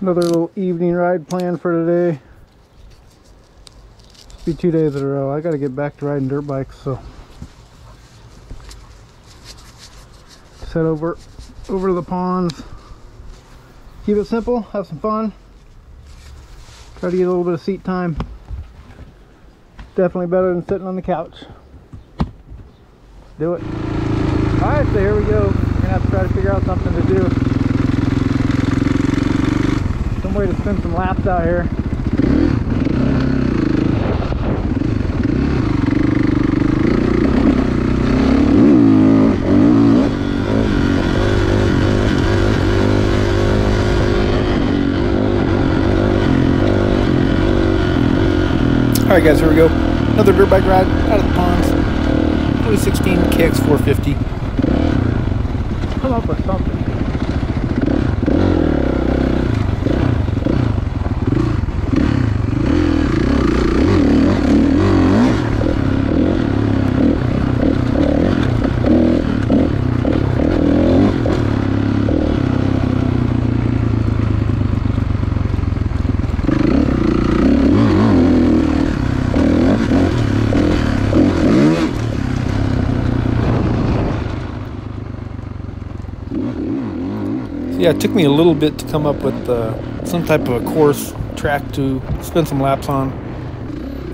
Another little evening ride planned for today. It'll be 2 days in a row. I gotta get back to riding dirt bikes, so just head over to the ponds. Keep it simple, have some fun. Try to get a little bit of seat time. Definitely better than sitting on the couch. Do it. Alright, so here we go. We're gonna have to try to figure out something to do. Some way to spin some laps out here. Alright guys, here we go. Another dirt bike ride out of the ponds. 2016 KX 450. Come up with something. Yeah, it took me a little bit to come up with some type of a course track to spin some laps on.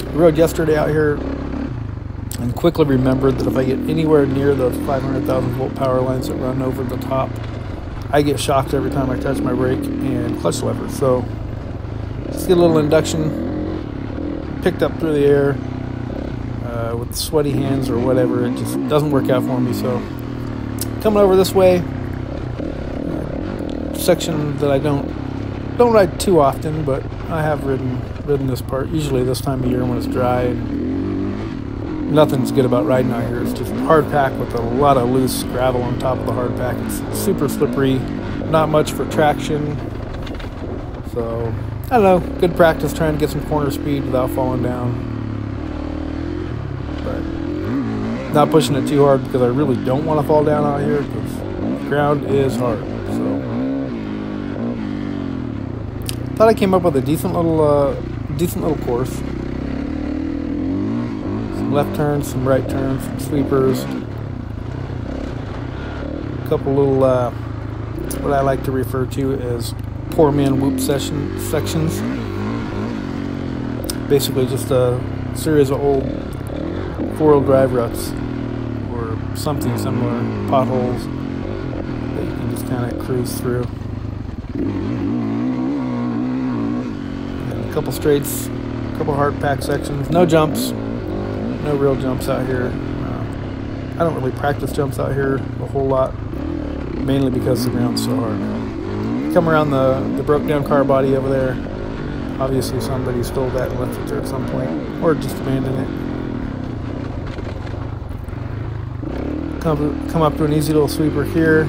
I rode yesterday out here and quickly remembered that if I get anywhere near the 500,000 volt power lines that run over the top, I get shocked every time I touch my brake and clutch lever. So just get a little induction, picked up through the air with sweaty hands or whatever. It just doesn't work out for me. So coming over this way, section that I don't ride too often, but I have ridden this part usually this time of year when it's dry, and nothing's good about riding out here. It's just hard pack with a lot of loose gravel on top of the hard pack. It's super slippery, not much for traction, so I don't know, good practice trying to get some corner speed without falling down, but not pushing it too hard because I really don't want to fall down out here because the ground is hard. So thought I came up with a decent little course. Some left turns, some right turns, some sweepers, a couple little what I like to refer to as poor man whoop sections. Basically, just a series of old four-wheel drive ruts or something similar, potholes that you can just kind of cruise through. Couple straights, a couple hard pack sections, no jumps, no real jumps out here. I don't really practice jumps out here a whole lot, mainly because the ground's so hard. Come around the broke down car body over there. Obviously somebody stole that and left it there at some point, or just abandoned it. Come up to an easy little sweeper here,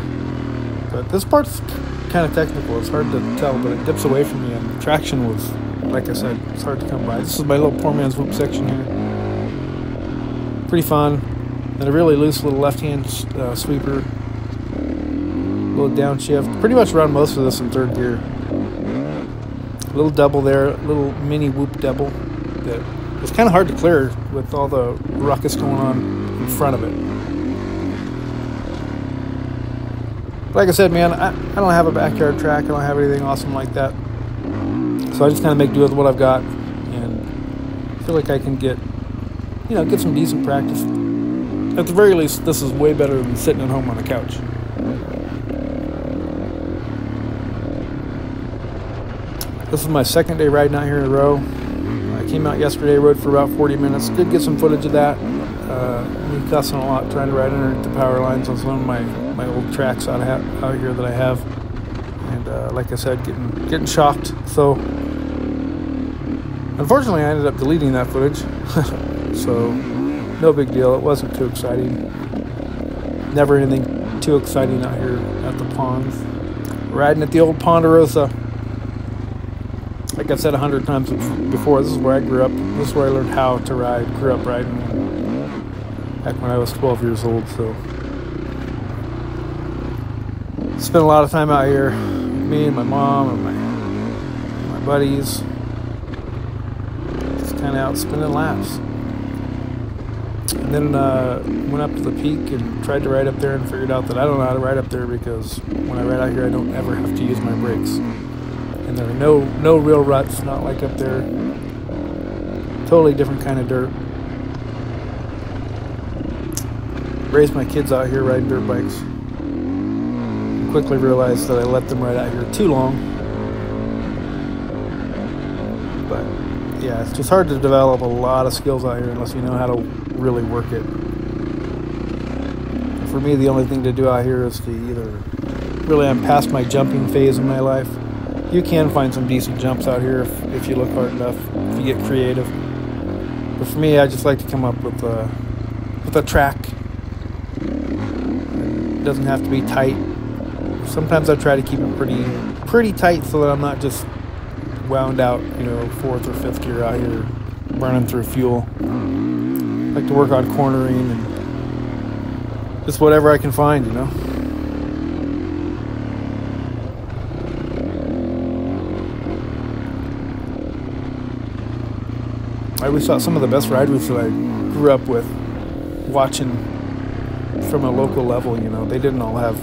but this part's kind of technical. It's hard to tell, but it dips away from me, and the traction was, like I said, it's hard to come by. This is my little poor man's whoop section here. Pretty fun. And a really loose little left-hand sweeper. A little downshift. Pretty much run most of this in third gear. A little double there, a little mini whoop double that was kind of hard to clear with all the ruckus going on in front of it. Like I said, man, I don't have a backyard track. I don't have anything awesome like that. So I just kind of make do with what I've got, and feel like I can get some decent practice. At the very least, this is way better than sitting at home on the couch. This is my second day riding out here in a row. I came out yesterday, rode for about 40 minutes. Did get some footage of that. Me cussing a lot, trying to ride underneath the power lines on some of my old tracks out here that I have. And like I said, getting shocked. So unfortunately, I ended up deleting that footage. So no big deal. It wasn't too exciting. Never anything too exciting out here at the ponds. Riding at the old Ponderosa. Like I've said 100 times before, this is where I grew up. This is where I learned how to ride. Grew up riding back when I was 12 years old. So spent a lot of time out here. Me and my mom and my my buddies. Just kind of out spinning laps. And then went up to the peak and tried to ride up there and figured out that I don't know how to ride up there because when I ride out here I don't ever have to use my brakes. And there are no real ruts, not like up there. Totally different kind of dirt. Raised my kids out here riding dirt bikes. Quickly realized that I let them ride out here too long. But yeah, it's just hard to develop a lot of skills out here unless you know how to really work it. For me, the only thing to do out here is to either really, I'm past my jumping phase in my life. You can find some decent jumps out here if you look hard enough, if you get creative. But for me, I just like to come up with a track. It doesn't have to be tight. Sometimes I try to keep it pretty tight so that I'm not just wound out, you know, 4th or 5th gear out here burning through fuel. I like to work on cornering and just whatever I can find, you know. I always thought some of the best ride routes that I grew up with watching from a local level, you know, they didn't all have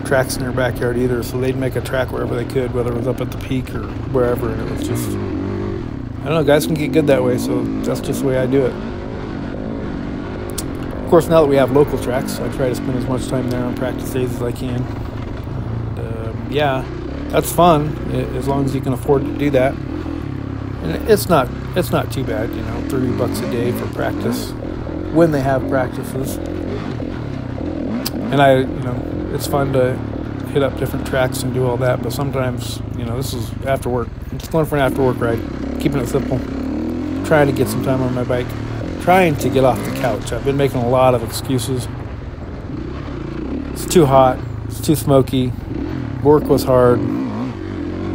tracks in their backyard either, so they'd make a track wherever they could, whether it was up at the peak or wherever, and it was just, I don't know, guys can get good that way, so that's just the way I do it. Of course, now that we have local tracks, I try to spend as much time there on practice days as I can. And, yeah, that's fun, as long as you can afford to do that. And it's not too bad, you know, $30 a day for practice when they have practices. And it's fun to hit up different tracks and do all that, but sometimes, you know, this is after work. I'm just going for an after work ride, keeping it simple, trying to get some time on my bike, trying to get off the couch. I've been making a lot of excuses. It's too hot, it's too smoky, work was hard, you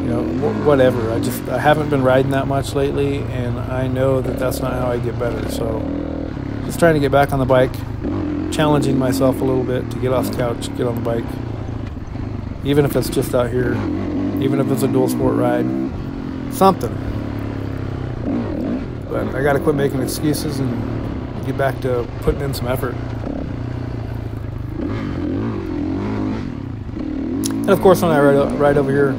know, whatever. I haven't been riding that much lately, and I know that that's not how I get better, so just trying to get back on the bike, challenging myself a little bit to get off the couch, get on the bike, even if it's just out here, even if it's a dual sport ride, something. But I got to quit making excuses and get back to putting in some effort. And of course, when I ride over here,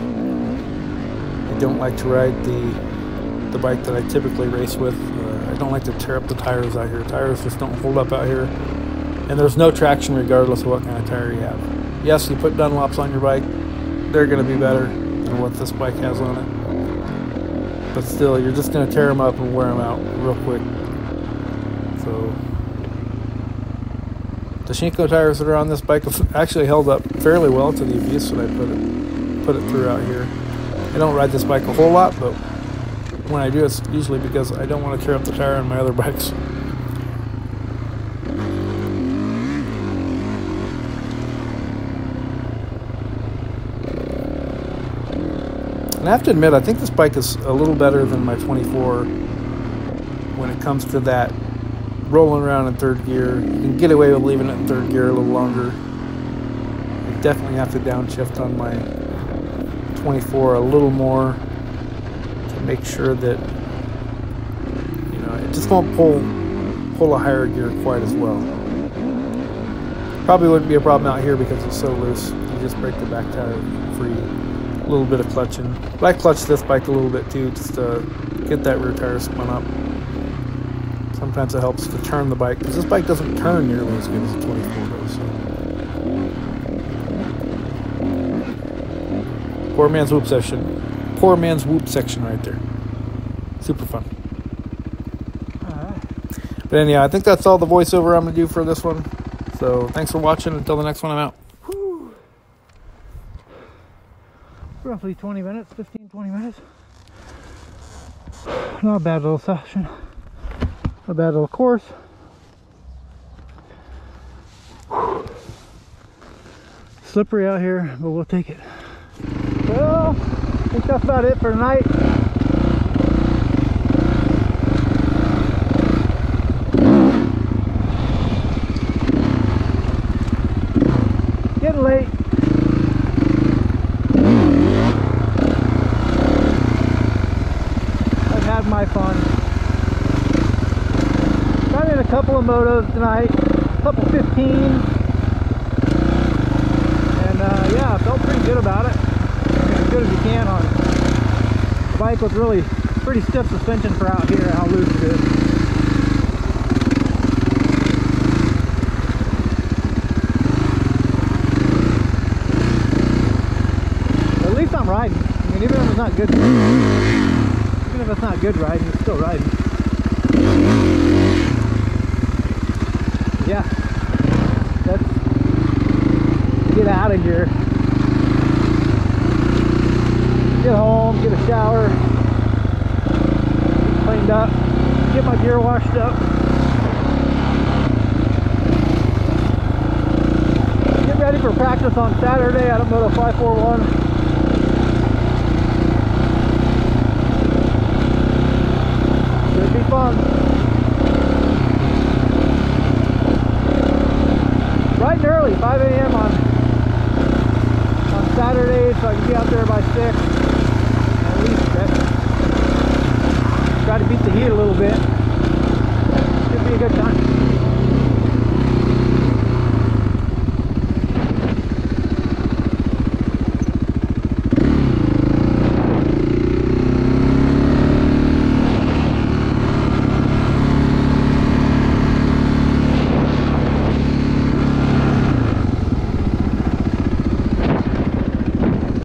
I don't like to ride the bike that I typically race with. I don't like to tear up the tires out here. Tires just don't hold up out here. And there's no traction regardless of what kind of tire you have. Yes, you put Dunlops on your bike, they're going to be better than what this bike has on it. But still, you're just going to tear them up and wear them out real quick. So, the Shinko tires that are on this bike have actually held up fairly well to the abuse that I put it through out here. I don't ride this bike a whole lot, but when I do, it's usually because I don't want to tear up the tire on my other bikes. And I have to admit, I think this bike is a little better than my 24 when it comes to that rolling around in third gear. You can get away with leaving it in third gear a little longer. I definitely have to downshift on my 24 a little more to make sure that, you know, it just won't pull a higher gear quite as well. Probably wouldn't be a problem out here because it's so loose. You just break the back tire free. A little bit of clutching. But I clutch this bike a little bit too, just to get that rear tire spun up. Sometimes it helps to turn the bike, because this bike doesn't turn nearly as good as the 24 does. So. Poor man's whoop section. Poor man's whoop section right there. Super fun. Alright. But anyhow, I think that's all the voiceover I'm going to do for this one. So thanks for watching. Until the next one, I'm out. Roughly 20 minutes, 15-20 minutes. Not a bad little session. A bad little course. Slippery out here, but we'll take it. Well, I think that's about it for tonight. Getting late. motos tonight, a couple 15s, and yeah, I felt pretty good about it. As good as you can on the bike with really pretty stiff suspension for out here, how loose it is. At least I'm riding. I mean, even if it's not good, even if it's not good riding, it's still riding. Yeah, let's get out of here. Get home, get a shower, get cleaned up, get my gear washed up. Get ready for practice on Saturday out of Moto 541. Should be fun. Bright and early, 5 a.m. on Saturday, so I can be out there by 6. At least try to beat the heat a little bit.